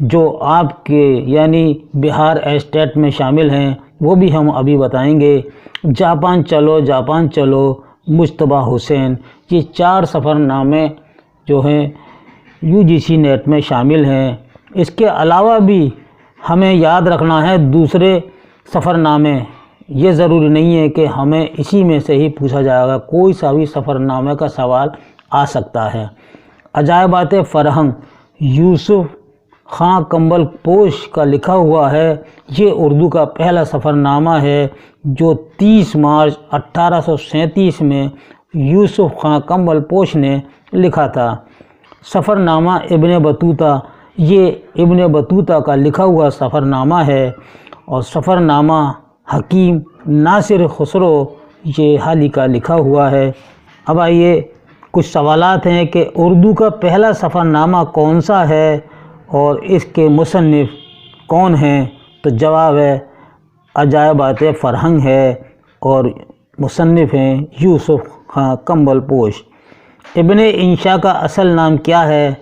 جو آپ کے یعنی بہار اسٹیٹ میں شامل ہیں وہ بھی ہم ابھی بتائیں گے۔ جاپان چلو جاپان چلو، مجتبیٰ حسین، یہ 4 سفر نامے جو ہیں UGC نیٹ میں شامل ہیں۔ اس کے علاوہ بھی ہمیں یاد رکھنا ہے دوسرے سفر نامے، یہ ضروری نہیں ہے کہ ہمیں اسی میں سے ہی پوچھا جائے گا، کوئی سا بھی سفر نامے کا سوال آ سکتا ہے۔ عجائبات فرہنگ یوسف خان کمبل پوش کا لکھا ہوا ہے، یہ اردو کا پہلا سفر نامہ ہے جو 30 مارچ 1837 میں یوسف خان کمبل پوش نے لکھا تھا۔ سفر نامہ ابن بطوطہ، یہ ابن بطوطہ کا لکھا ہوا سفر نامہ ہے، اور سفر نامہ حکیم ناصر خسرو یہ حال ہی کا لکھا ہوا ہے۔ اب آئیے کچھ سوالات ہیں کہ اردو کا پہلا سفر نامہ کون سا ہے اور اس کے مصنف کون ہیں؟ تو جواب ہے عجائبات فرہنگ ہے اور مصنف ہیں یوسف خان کمبل پوش۔ ابن انشا کا اصل نام کیا ہے؟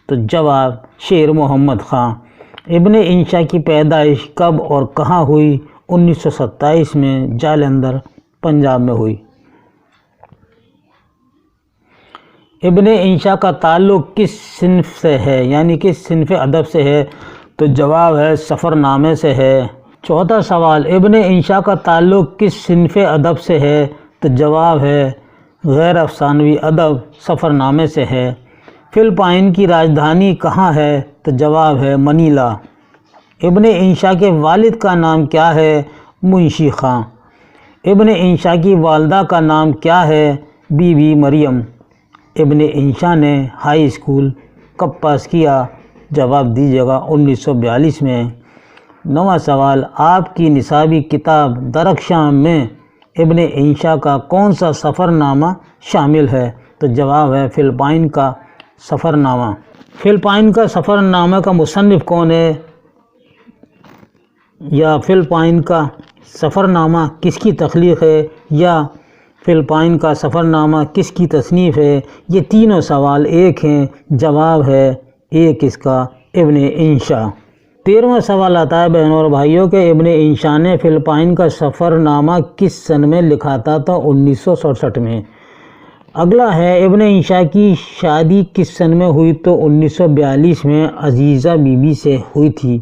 تو جواب شیر محمد خان۔ ابن انشا کی پیدائش کب اور کہاں ہوئی؟ 1927 میں جالندھر پنجاب میں ہوئی۔ ابن انشا کا تعلق کس صنف سے ہے یعنی کس صنف ادب سے ہے؟ تو جواب ہے سفر نامے سے ہے۔ چوتھا سوال، ابن انشا کا تعلق کس صنف ادب سے ہے؟ تو جواب ہے غیر افسانوی ادب، سفر نامے سے ہے۔ فلپائن کی راجدھانی کہاں ہے؟ تو جواب ہے منیلا۔ ابن انشا کے والد کا نام کیا ہے؟ منشی خان۔ ابن انشا کی والدہ کا نام کیا ہے؟ بی بی مریم۔ ابن انشا نے ہائی اسکول کب پاس کیا؟ جواب دیجیے گا 1942 میں۔ 9واں سوال، آپ کی نصابی کتاب درخشاں میں ابن انشا کا کون سا سفر نامہ شامل ہے؟ تو جواب ہے فلپائن کا سفر نامہ۔ فلپائن کا سفر نامہ کا مصنف کون ہے؟ یا فلپائن کا سفر نامہ کس کی تخلیق ہے؟ یا فلپائن کا سفر نامہ کس کی تصنیف ہے؟ یہ تینوں سوال ایک ہیں، جواب ہے ایک اس کا ابن انشا۔ 13واں سوال آتا ہے بہنوں اور بھائیوں کہ ابن انشا نے فلپائن کا سفر نامہ کس سن میں لکھا تھا؟ تو 1967 میں۔ اگلا ہے ابن انشا کی شادی کس سن میں ہوئی؟ تو 1942 میں عزیزہ بی بی سے ہوئی تھی۔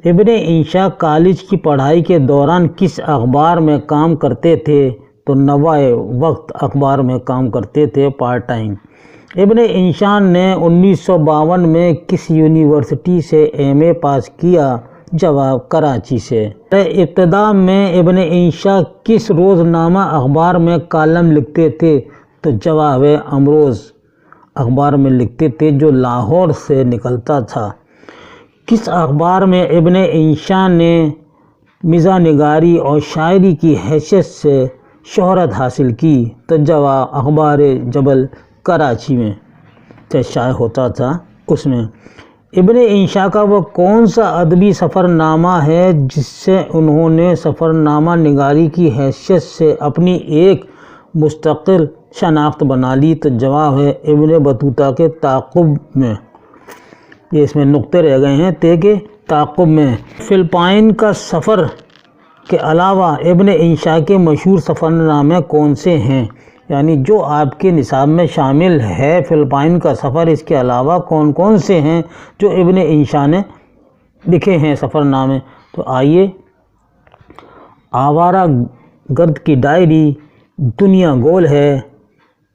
ابن انشا کالج کی پڑھائی کے دوران کس اخبار میں کام کرتے تھے؟ تو نوائے وقت اخبار میں کام کرتے تھے پارٹ ٹائم۔ ابن انشا نے 1952 میں کس یونیورسٹی سے ایم اے پاس کیا؟ جواب کراچی سے۔ ابتدا میں ابن انشا کس روزنامہ اخبار میں کالم لکھتے تھے؟ تو جواب ہے امروز اخبار میں لکھتے تھے جو لاہور سے نکلتا تھا۔ کس اخبار میں ابن انشا نے مزاح نگاری اور شاعری کی حیثیت سے شہرت حاصل کی؟ تو جواب اخبار جبل کراچی میں سے شائع ہوتا تھا اس میں۔ ابن انشا کا وہ کون سا ادبی سفر نامہ ہے جس سے انہوں نے سفر نامہ نگاری کی حیثیت سے اپنی ایک مستقل شناخت بنا لی؟ تو جواب ہے ابن بطوطہ کے تعاقب میں۔ یہ اس میں نقطے رہ گئے ہیں کہ تعاقب میں۔ فلپائن کا سفر کے علاوہ ابن انشا کے مشہور سفر نامے کون سے ہیں؟ یعنی جو آپ کے نصاب میں شامل ہے فلپائن کا سفر، اس کے علاوہ کون کون سے ہیں جو ابن انشا نے لکھے ہیں سفر نامے؟ تو آئیے، آوارہ گرد کی ڈائری، دنیا گول ہے،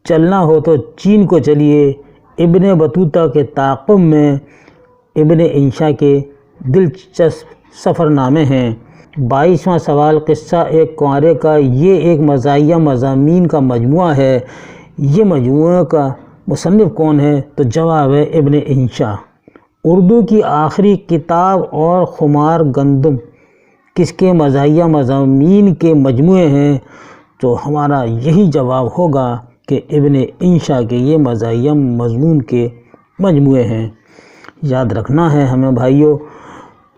چلنا ہو تو چین کو چلیے، ابن بطوطہ کے تعاقب میں ابن انشا کے دلچسپ سفر نامے ہیں۔ 22واں سوال، قصہ ایک کنوارے کا یہ ایک مزاحیہ مضامین کا مجموعہ ہے، یہ مجموعہ کا مصنف کون ہے؟ تو جواب ہے ابن انشا۔ اردو کی آخری کتاب اور خمار گندم کس کے مزاحیہ مضامین کے مجموعے ہیں؟ تو ہمارا یہی جواب ہوگا کہ ابن انشا کے یہ مزاحیہ مضمون کے مجموعے ہیں۔ یاد رکھنا ہے ہمیں بھائیوں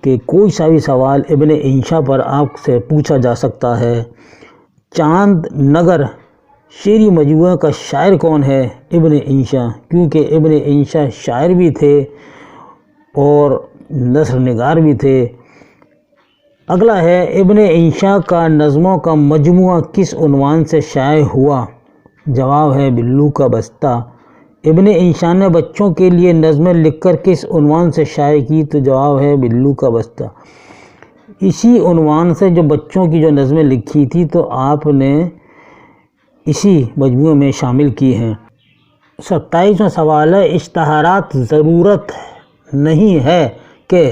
کہ کوئی سا بھی سوال ابن انشا پر آپ سے پوچھا جا سکتا ہے۔ چاند نگر شعری مجموعہ کا شاعر کون ہے؟ ابن انشا، کیونکہ ابن انشا شاعر بھی تھے اور نثر نگار بھی تھے۔ اگلا ہے ابن انشا کا نظموں کا مجموعہ کس عنوان سے شائع ہوا؟ جواب ہے بلو کا بستہ۔ ابن انشا نے بچوں کے لیے نظمیں لکھ کر کس عنوان سے شائع کی؟ تو جواب ہے بلو کا بستہ۔ اسی عنوان سے جو بچوں کی جو نظمیں لکھی تھی تو آپ نے اسی مجموعے میں شامل کی ہیں۔ 27واں سوال ہے اشتہارات ضرورت نہیں ہے کہ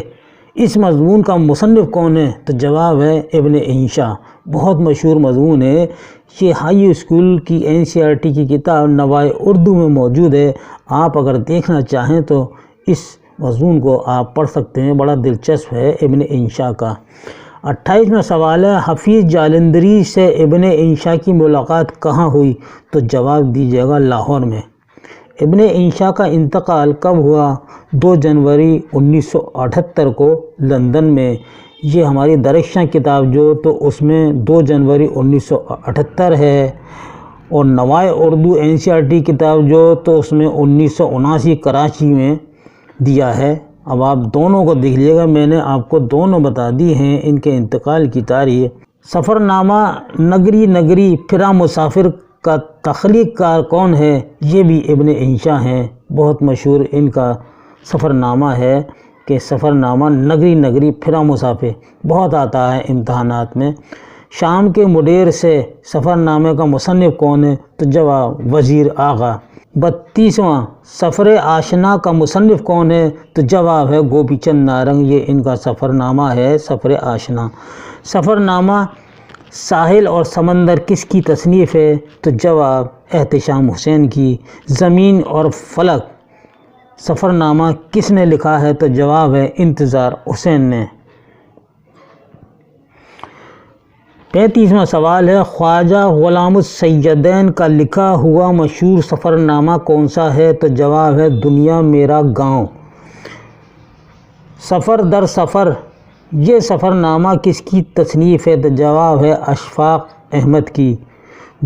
اس مضمون کا مصنف کون ہے؟ تو جواب ہے ابن انشا۔ بہت مشہور مضمون ہے یہ، ہائی اسکول کی NCERT کی کتاب نوائے اردو میں موجود ہے۔ آپ اگر دیکھنا چاہیں تو اس مضمون کو آپ پڑھ سکتے ہیں، بڑا دلچسپ ہے ابن انشا کا۔ 28واں سوال ہے حفیظ جالندری سے ابن انشا کی ملاقات کہاں ہوئی؟ تو جواب دیجیے گا لاہور میں۔ ابن انشا کا انتقال کب ہوا؟ 2 جنوری 1978 کو لندن میں۔ یہ ہماری درخشاں کتاب جو تو اس میں 2 جنوری 1978 ہے، اور نوائے اردو NCERT کتاب جو تو اس میں 1979 کراچی میں دیا ہے۔ اب آپ دونوں کو دیکھ لیے گا، میں نے آپ کو دونوں بتا دی ہیں ان کے انتقال کی تاریخ۔ سفر نامہ نگری نگری پھرا مسافر کا تخلیق کار کون ہے؟ یہ بھی ابن انشا ہیں۔ بہت مشہور ان کا سفر نامہ ہے کہ سفر نامہ نگری نگری پھرا مسافر، بہت آتا ہے امتحانات میں۔ شام کے مڈیر سے سفر نامے کا مصنف کون ہے؟ تو جواب وزیر آغا۔ 32واں سفر آشنا کا مصنف کون ہے؟ تو جواب ہے گوپی چند نارنگ، یہ ان کا سفر نامہ ہے سفر آشنا۔ سفر نامہ ساحل اور سمندر کس کی تصنیف ہے؟ تو جواب احتشام حسین کی۔ زمین اور فلک سفر نامہ کس نے لکھا ہے؟ تو جواب ہے انتظار حسین نے۔ 35واں سوال ہے خواجہ غلام السیدین کا لکھا ہوا مشہور سفر نامہ کون سا ہے؟ تو جواب ہے دنیا میرا گاؤں۔ سفر در سفر یہ سفر نامہ کس کی تصنیف ہے؟ تو جواب ہے اشفاق احمد کی۔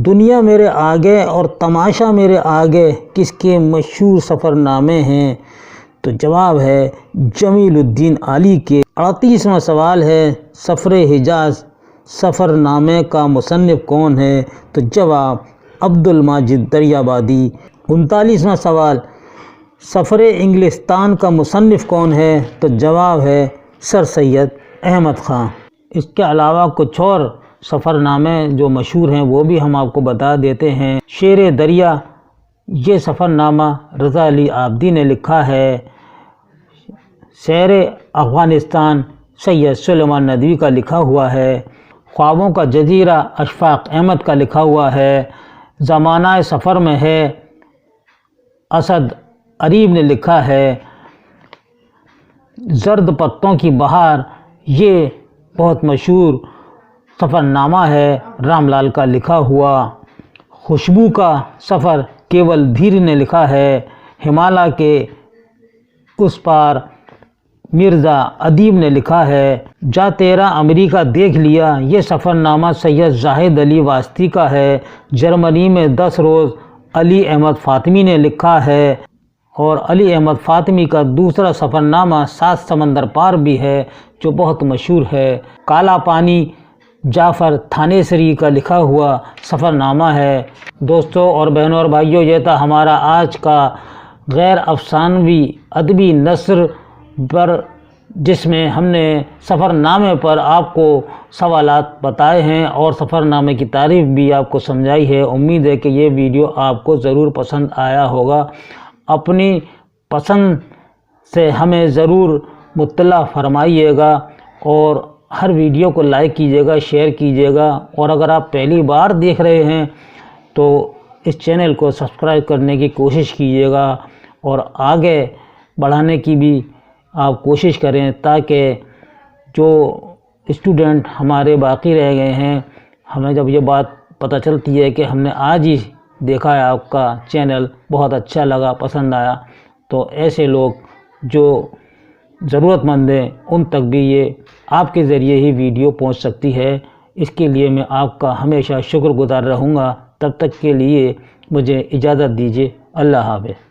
دنیا میرے آگے اور تماشا میرے آگے کس کے مشہور سفر نامے ہیں؟ تو جواب ہے جمیل الدین علی کے۔ 38واں سوال ہے سفر حجاز سفر نامے کا مصنف کون ہے؟ تو جواب عبد الماجد دریابادی۔ 39واں سوال سفر انگلستان کا مصنف کون ہے؟ تو جواب ہے سر سید احمد خان۔ اس کے علاوہ کچھ اور سفر نامے جو مشہور ہیں وہ بھی ہم آپ کو بتا دیتے ہیں۔ شیر دریا یہ سفر نامہ رضا علی عابدی نے لکھا ہے۔ سیر افغانستان سید سلیمان ندوی کا لکھا ہوا ہے۔ خوابوں کا جزیرہ اشفاق احمد کا لکھا ہوا ہے۔ زمانہ سفر میں ہے اسد عریب نے لکھا ہے۔ زرد پتوں کی بہار یہ بہت مشہور سفر نامہ ہے رام لال کا لکھا ہوا۔ خوشبو کا سفر کیول دھیر نے لکھا ہے۔ ہمالیہ کے اس پار مرزا ادیب نے لکھا ہے۔ جا تیرا امریکہ دیکھ لیا یہ سفر نامہ سید زاہد علی واسطی کا ہے۔ جرمنی میں 10 روز علی احمد فاطمی نے لکھا ہے، اور علی احمد فاطمی کا دوسرا سفر نامہ 7 سمندر پار بھی ہے جو بہت مشہور ہے۔ کالا پانی جعفر تھانیسری کا لکھا ہوا سفر نامہ ہے۔ دوستوں اور بہنوں اور بھائیوں، یہ تھا ہمارا آج کا غیر افسانوی ادبی نثر پر، جس میں ہم نے سفر نامے پر آپ کو سوالات بتائے ہیں اور سفر نامے کی تعریف بھی آپ کو سمجھائی ہے۔ امید ہے کہ یہ ویڈیو آپ کو ضرور پسند آیا ہوگا۔ اپنی پسند سے ہمیں ضرور مطلع فرمائیے گا، اور ہر ویڈیو کو لائک کیجیے گا، شیئر کیجیے گا، اور اگر آپ پہلی بار دیکھ رہے ہیں تو اس چینل کو سبسکرائب کرنے کی کوشش کیجیے گا، اور آگے بڑھانے کی بھی آپ کوشش کریں تاکہ جو اسٹوڈنٹ ہمارے باقی رہ گئے ہیں، ہمیں جب یہ بات پتہ چلتی ہے کہ ہم نے آج ہی دیکھا ہے آپ کا چینل بہت اچھا لگا، پسند آیا، تو ایسے لوگ جو ضرورت مند ہیں ان تک بھی یہ آپ کے ذریعے ہی ویڈیو پہنچ سکتی ہے۔ اس کے لیے میں آپ کا ہمیشہ شکر گزار رہوں گا۔ تب تک کے لیے مجھے اجازت دیجیے۔ اللہ حافظ۔